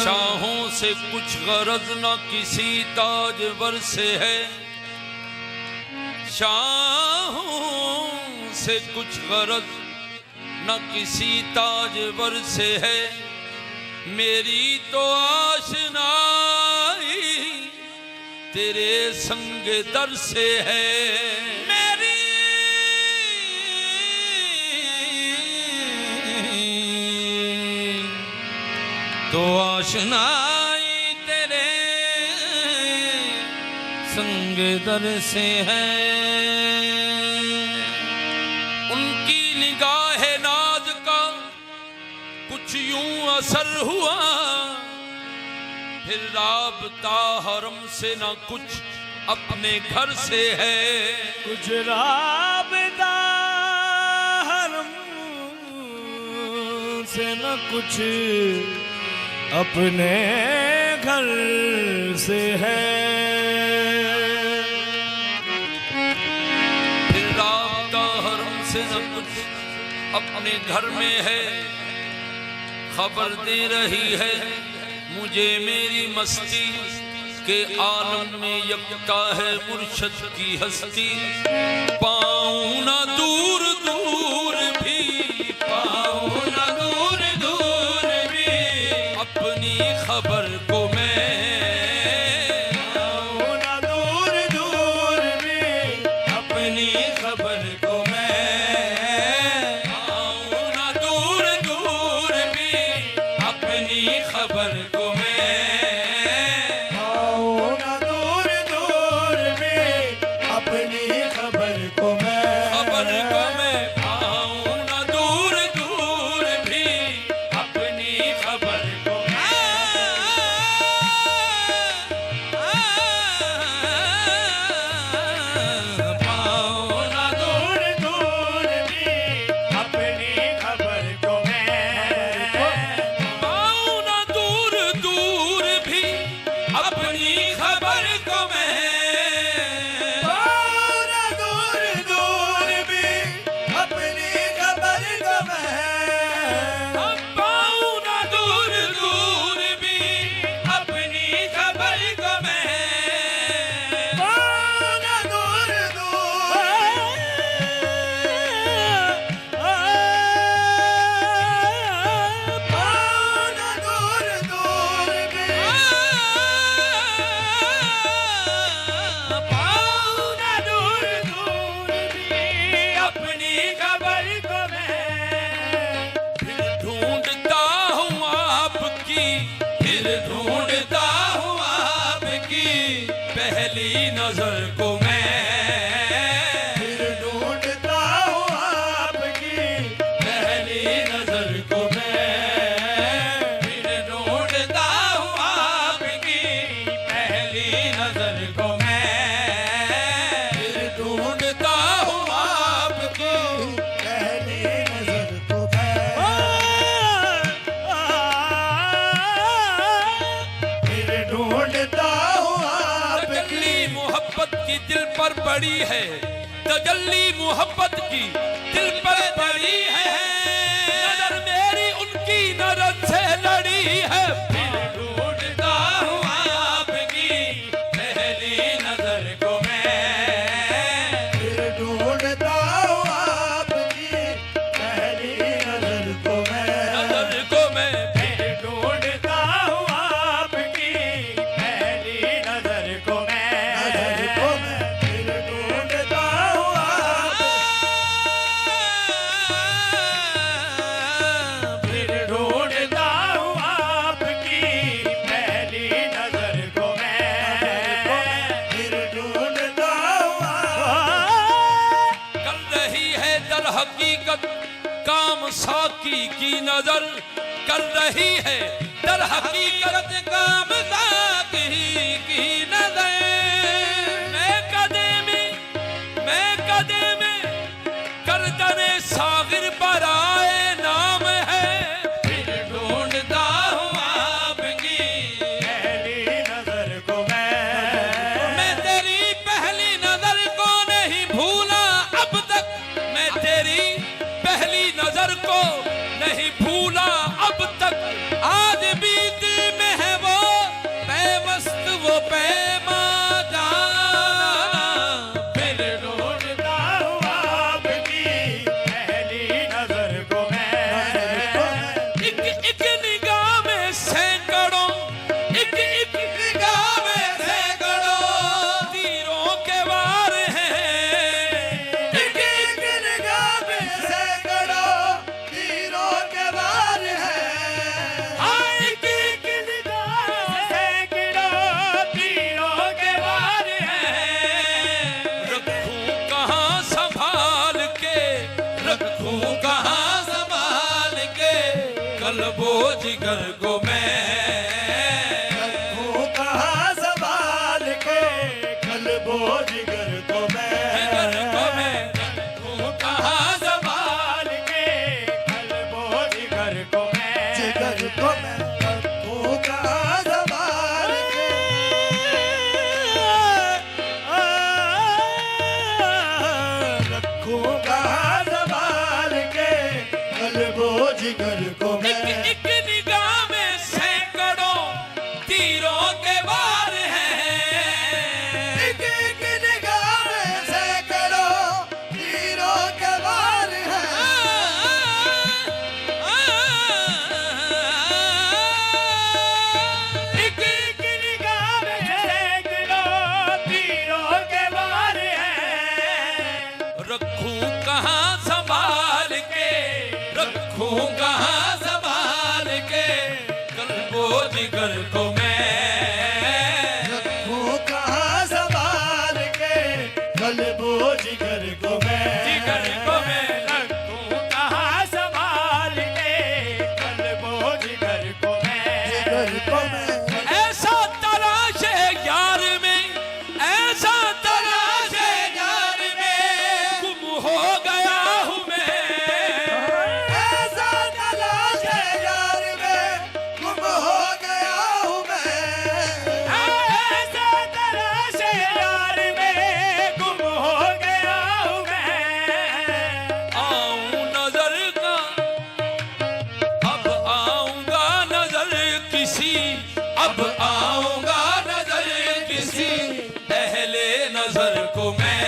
शाहों से कुछ गरज न किसी ताजवर से है, शाहों से कुछ गरज न किसी ताजवर से है। मेरी तो आशनाई तेरे संग दर से है। मेरी तो आशनाई तेरे संग दर से है। उनकी निगाह नाज का कुछ यूं असर हुआ, फिर राबता हरम से न कुछ अपने घर से है। कुछ राबता हरम से न कुछ अपने घर से है। फिर राबता हरम से न कुछ अपने घर में है। खबर दे रही है मुझे मेरी मस्ती के आलम में यकता है मुर्शद की हस्ती। पाऊं ना दूर दूर भी, पाऊं ना दूर दूर भी अपनी खबर को मैं, पाऊं ना दूर दूर भी अपनी खबर को मैं, पाऊं ना दूर दूर भी अपनी खबर को मैं। नजर को मैं फिर ढूंढता हूँ आपकी पहली नजर को मैं, फिर ढूंढता हूँ आपकी पहली नजर को मैं, फिर ढूंढता हूँ आपकी पहली नजर को मैं, फिर ढूंढता हूँ आपकी। मोहब्बत की दिल पर पड़ी है, तजल्ली मोहब्बत की दिल पर पड़ी है। नजर मेरी उनकी नजर से लड़ी है। फिर ढूंढता हूँ आपकी पहली नजर को मैं, फिर ढूंढता हूँ आपकी पहली नजर को मैं, नजर को मैं, फिर ढूंढता हूँ आपकी पहली नजर को मैं, नजर को मैं, फिर ढूंढता हूँ फिर ढूंढता हूँ आपकी पहली नजर को मैं, फिर ढूंढता हूँ कर रही है दर हकीकत काम साकी की नजर, कर रही है दर हकीकत काम साकी की नजर। मैं कदे में करदने सागिर पर आए नाम है। फिर ढूंढता हूँ आपकी पहली नजर को मैं तेरी पहली नजर को नहीं भूला अब तक, मैं तेरी पहली नजर को को नहीं भूला अब तक, आज भी दिल में है वो पैमस्त वो पैमादा। फिर ढूंढता हूँ आपकी पहली नजर को मैं। एक एक निगाह में सैकड़ों, एक एक निगाह में सैकड़ों तीरों के वार हैं। एक एक निगाह में सैकड़ों तीरों के वार हैं। हाँ, एक एक निगाह में सैकड़ों तीरों के वार हैं। रखूं कहाँ संभाल के, रखूं कहाँ संभाल के कल्बो जिगर को मैं। रखूं कहाँ संभाल के कल्बो जिगर को जिगर को मैं। मैं रखूं कहाँ संभाल के कल्बो जिगर को मैं। जिगर को मैं रखूं कहाँ संभाल के। रखूं कहाँ संभाल के कल्बो जिगर को मैं। एक एक निगाह में सैकड़ों तीरों के वार हैं। एक एक निगाह में सैकड़ों तीरों के वार हैं। एक एक निगाह में सैकड़ों तीरों के वार हैं। रखूं कहाँ संभाल के, रखूं कहाँ संभाल के कल्बो जिगर को मैं। रखूं कहाँ संभाल के कल्बो जिगर को मैं। जिगर को मैं रखूं कहाँ संभाल के कल्बो जिगर को मैं। जिगर को मैं ऐसा तलाश है यार में, ऐसा तलाश है यार में गुम हो गया हूँ मैं। ऐसा तलाश है यार में गुम हो गया हूँ मैं। ऐसा तलाश है यार में गुम हो गया हूँ मैं। आऊं नजर का अब आऊंगा नजर किसी, अब आऊंगा नजर किसी अहले नजर को मैं।